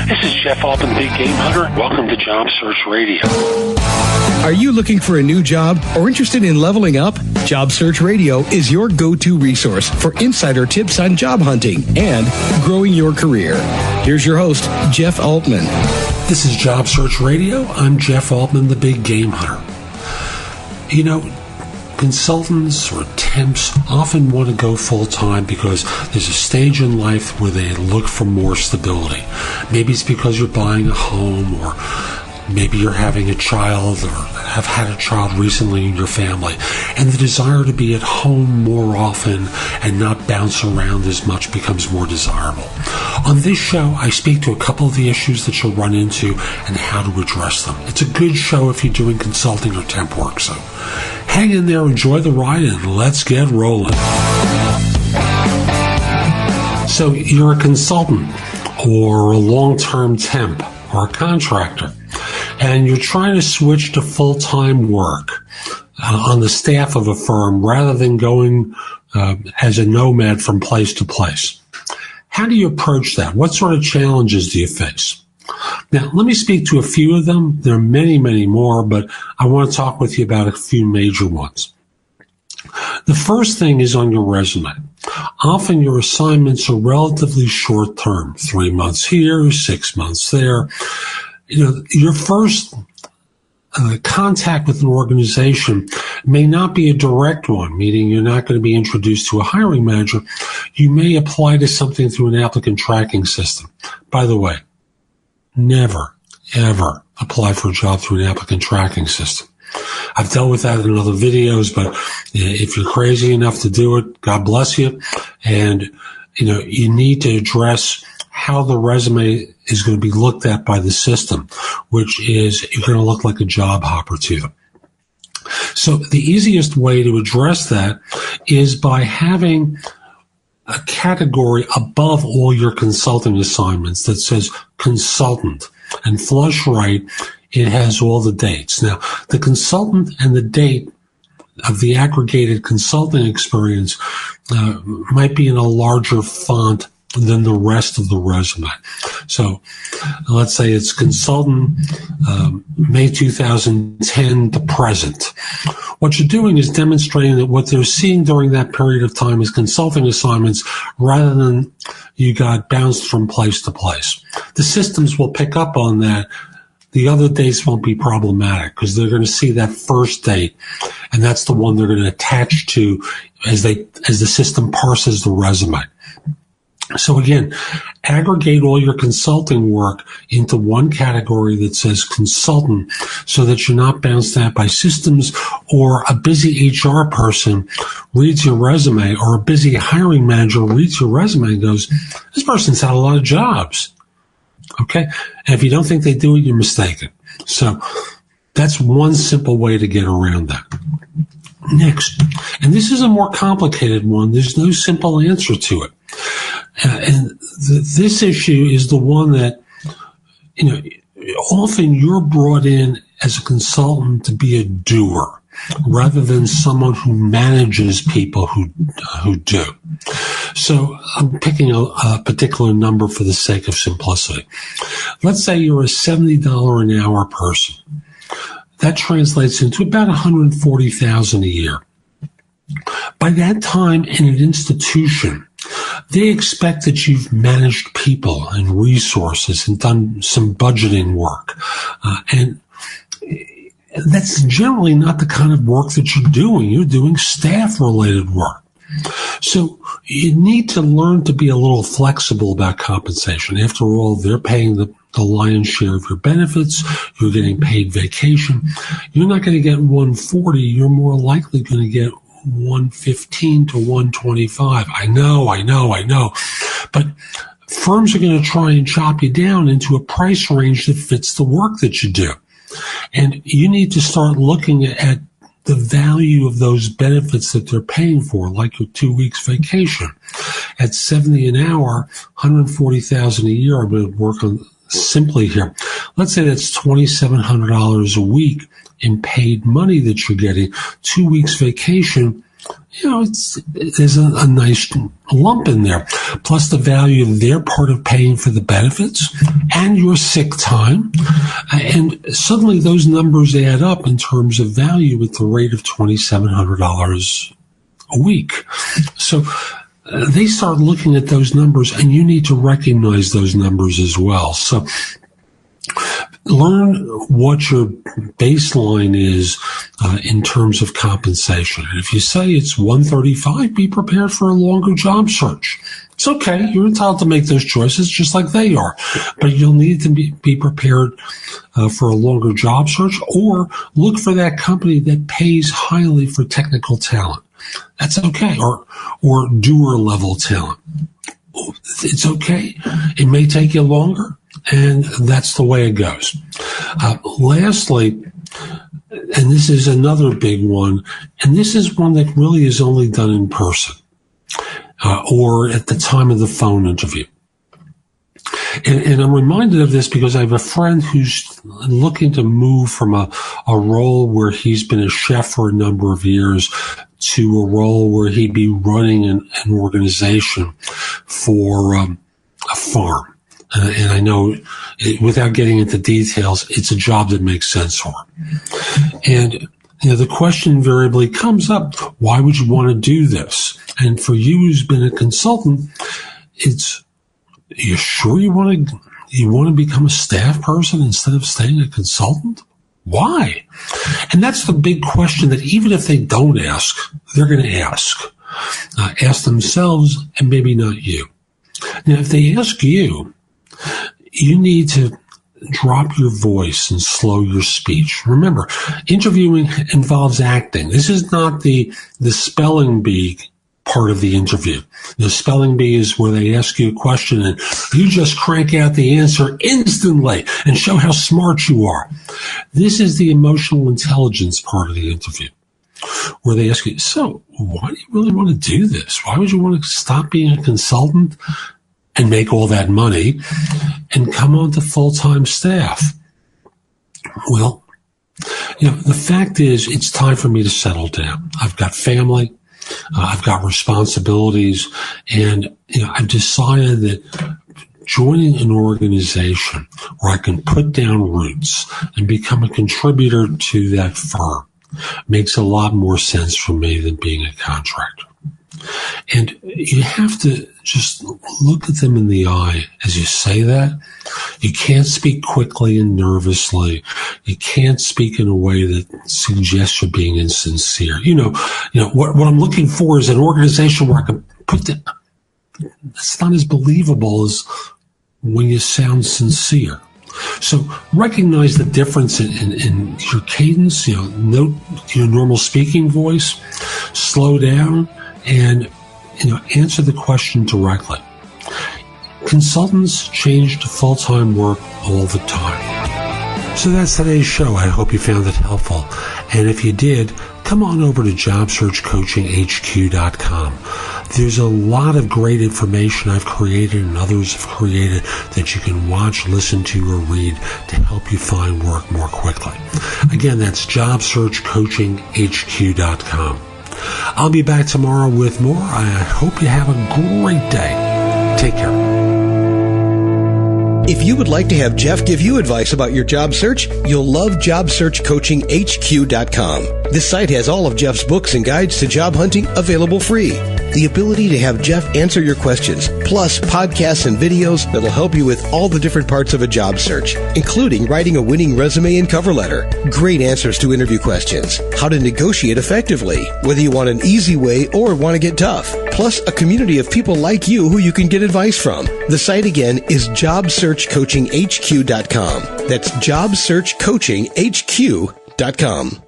This is Jeff Altman, Big Game Hunter. Welcome to Job Search Radio. Are you looking for a new job or interested in leveling up? Job Search Radio is your go-to resource for insider tips on job hunting and growing your career. Here's your host, Jeff Altman. This is Job Search Radio. I'm Jeff Altman, the Big Game Hunter. You know, consultants or temps often want to go full-time because there's a stage in life where they look for more stability. Maybe it's because you're buying a home, or maybe you're having a child or have had a child recently in your family, and the desire to be at home more often and not bounce around as much becomes more desirable. On this show, I speak to a couple of the issues that you'll run into and how to address them. It's a good show if you're doing consulting or temp work, so hang in there, enjoy the ride, and let's get rolling. So you're a consultant or a long-term temp or a contractor, and you're trying to switch to full-time work on the staff of a firm rather than going as a nomad from place to place. How do you approach that? What sort of challenges do you face? Now, let me speak to a few of them. There are many, many more, but I want to talk with you about a few major ones. The first thing is on your resume. Often your assignments are relatively short term, 3 months here, 6 months there. You know, your first contact with an organization may not be a direct one, meaning you're not going to be introduced to a hiring manager. You may apply to something through an applicant tracking system. By the way, never, ever apply for a job through an applicant tracking system. I've dealt with that in other videos, but if you're crazy enough to do it, God bless you. And, you know, you need to address how the resume is going to be looked at by the system, which is you're going to look like a job hopper to them. So the easiest way to address that is by having a category above all your consulting assignments that says consultant, and flush right, it has all the dates. Now, the consultant and the date of the aggregated consulting experience might be in a larger font than the rest of the resume. So let's say it's consultant May 2010 to present. What you're doing is demonstrating that what they're seeing during that period of time is consulting assignments rather than you got bounced from place to place. The systems will pick up on that. The other dates won't be problematic because they're going to see that first date, and that's the one they're going to attach to as the system parses the resume. So again, aggregate all your consulting work into one category that says consultant so that you're not bounced out by systems or a busy HR person reads your resume or a busy hiring manager reads your resume and goes, this person's had a lot of jobs. Okay? And if you don't think they do it, you're mistaken. So that's one simple way to get around that. Next, and this is a more complicated one. There's no simple answer to it. This issue is the one that, you know, often you're brought in as a consultant to be a doer rather than someone who manages people who do. So I'm picking a particular number for the sake of simplicity. Let's say you're a $70 an hour person. That translates into about $140,000 a year. By that time in an institution, they expect that you've managed people and resources and done some budgeting work. And that's generally not the kind of work that you're doing. You're doing staff-related work. So you need to learn to be a little flexible about compensation. After all, they're paying the lion's share of your benefits. You're getting paid vacation. You're not going to get 140. You're more likely going to get 115 to 125. I know. But firms are going to try and chop you down into a price range that fits the work that you do. And you need to start looking at the value of those benefits that they're paying for, like your 2 weeks vacation. At $70 an hour, $140,000 a year, I'm going to work on simply here. Let's say that's $2,700 a week in paid money that you're getting. 2 weeks vacation, there's a nice lump in there. Plus the value of their part of paying for the benefits and your sick time. And suddenly those numbers add up in terms of value at the rate of $2,700 a week. So they start looking at those numbers, and you need to recognize those numbers as well. So learn what your baseline is in terms of compensation. And if you say it's $135, be prepared for a longer job search. It's okay. You're entitled to make those choices just like they are. But you'll need to be prepared for a longer job search, or look for that company that pays highly for technical talent. That's okay. Or doer level talent. It's okay. It may take you longer, and that's the way it goes. Lastly, and this is another big one, and this is one that really is only done in person or at the time of the phone interview. And I'm reminded of this because I have a friend who's looking to move from a role where he's been a chef for a number of years to a role where he'd be running an organization for a farm. And I know, without getting into details, it's a job that makes sense for him. And the question invariably comes up, why would you want to do this? And for you who's been a consultant, it's, are you sure you want to become a staff person instead of staying a consultant? Why? And that's the big question that even if they don't ask, they're going to ask themselves, and maybe not you. Now, if they ask you, you need to drop your voice and slow your speech. Remember, interviewing involves acting. This is not the spelling bee part of the interview. The spelling bee is where they ask you a question and you just crank out the answer instantly and show how smart you are. This is the emotional intelligence part of the interview, where they ask you, so why do you really want to do this? Why would you want to stop being a consultant and make all that money and come on to full-time staff? Well, the fact is, it's time for me to settle down. I've got family. I've got responsibilities, and I've decided that joining an organization where I can put down roots and become a contributor to that firm makes a lot more sense for me than being a contractor. And you have to just look at them in the eye as you say that. You can't speak quickly and nervously. You can't speak in a way that suggests you're being insincere. What I'm looking for is an organization where I can put that. It's not as believable as when you sound sincere. So recognize the difference in your cadence. Note your normal speaking voice. Slow down. And, answer the question directly. Consultants change to full-time work all the time. So that's today's show. I hope you found it helpful. And if you did, come on over to JobSearchCoachingHQ.com. There's a lot of great information I've created and others have created that you can watch, listen to, or read to help you find work more quickly. Again, that's JobSearchCoachingHQ.com. I'll be back tomorrow with more. I hope you have a great day. Take care. If you would like to have Jeff give you advice about your job search, you'll love JobSearchCoachingHQ.com. This site has all of Jeff's books and guides to job hunting available free. The ability to have Jeff answer your questions, plus podcasts and videos that'll help you with all the different parts of a job search, including writing a winning resume and cover letter, great answers to interview questions, how to negotiate effectively, whether you want an easy way or want to get tough, plus a community of people like you who you can get advice from. The site again is JobSearchCoachingHQ.com. That's JobSearchCoachingHQ.com.